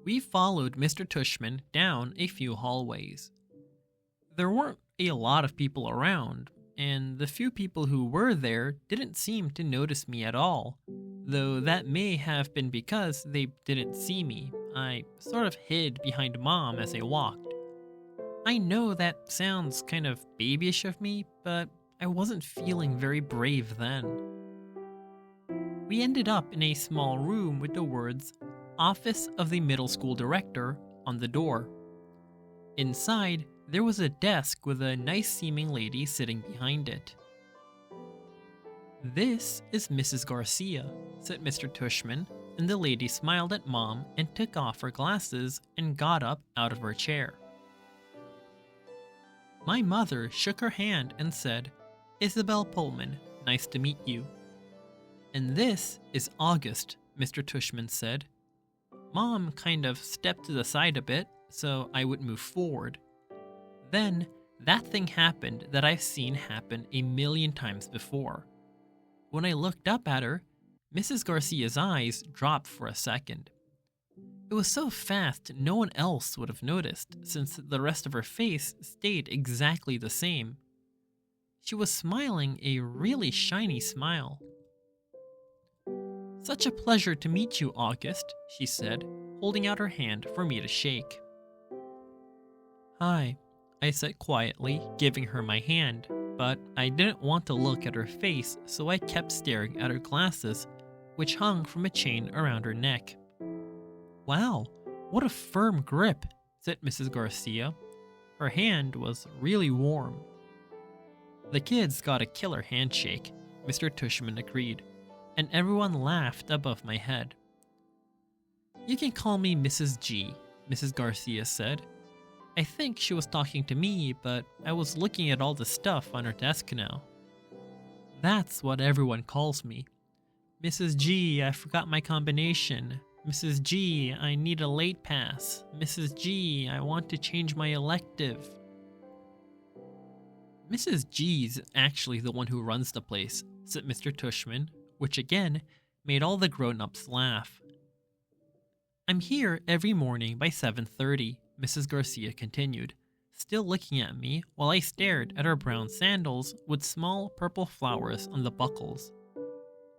We followed Mr. Tushman down a few hallways. There weren't a lot of people around, and the few people who were there didn't seem to notice me at all, though that may have been because they didn't see me. I sort of hid behind Mom as I walked. I know that sounds kind of babyish of me, but I wasn't feeling very brave then. We ended up in a small room with the words, "Office of the Middle School Director" on the door. Inside, there was a desk with a nice-seeming lady sitting behind it. "This is Mrs. Garcia," said Mr. Tushman, and the lady smiled at Mom and took off her glasses and got up out of her chair. My mother shook her hand and said, "Isabel Pullman, nice to meet you." "And this is August," Mr. Tushman said. Mom kind of stepped to the side a bit so I would move forward. Then, that thing happened that I've seen happen a million times before. When I looked up at her, Mrs. Garcia's eyes dropped for a second. It was so fast no one else would have noticed, since the rest of her face stayed exactly the same. She was smiling a really shiny smile. "Such a pleasure to meet you, August," she said, holding out her hand for me to shake. "Hi," I said quietly, giving her my hand, but I didn't want to look at her face, so I kept staring at her glasses, which hung from a chain around her neck. "Wow, what a firm grip," said Mrs. Garcia. Her hand was really warm. "The kids got a killer handshake," Mr. Tushman agreed, and everyone laughed above my head. "You can call me Mrs. G," Mrs. Garcia said. I think she was talking to me, but I was looking at all the stuff on her desk now. "That's what everyone calls me. Mrs. G, I forgot my combination. Mrs. G, I need a late pass. Mrs. G, I want to change my elective." "Mrs. G's actually the one who runs the place," said Mr. Tushman, which again made all the grown-ups laugh. "I'm here every morning by 7:30, Mrs. Garcia continued, still looking at me while I stared at her brown sandals with small purple flowers on the buckles.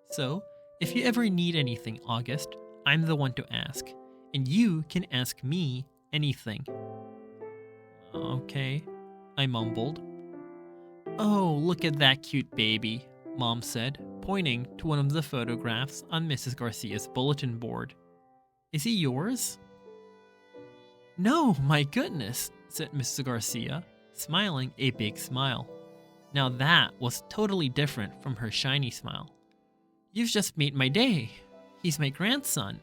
"So, if you ever need anything, August, I'm the one to ask, and you can ask me anything." "Okay," I mumbled. "Oh, look at that cute baby," Mom said, pointing to one of the photographs on Mrs. Garcia's bulletin board. "Is he yours?" "No, my goodness," said Mrs. Garcia, smiling a big smile. Now that was totally different from her shiny smile. "You've just made my day. He's my grandson."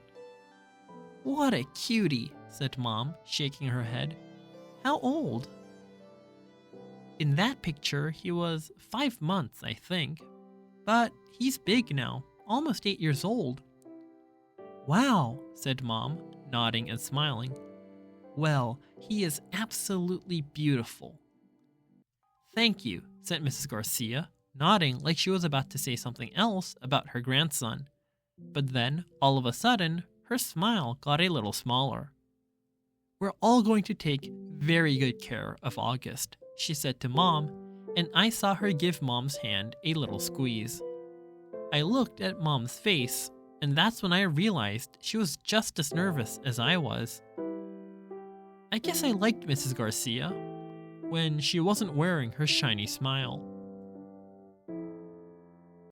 "What a cutie," said Mom, shaking her head. "How old?" "In that picture, he was 5 months, I think. But he's big now, almost 8 years old." "Wow," said Mom, nodding and smiling. "Well, he is absolutely beautiful." "Thank you," said Mrs. Garcia, nodding like she was about to say something else about her grandson. But then, all of a sudden, her smile got a little smaller. "We're all going to take very good care of August," she said to Mom, and I saw her give Mom's hand a little squeeze. I looked at Mom's face, and that's when I realized she was just as nervous as I was. I guess I liked Mrs. Garcia when she wasn't wearing her shiny smile.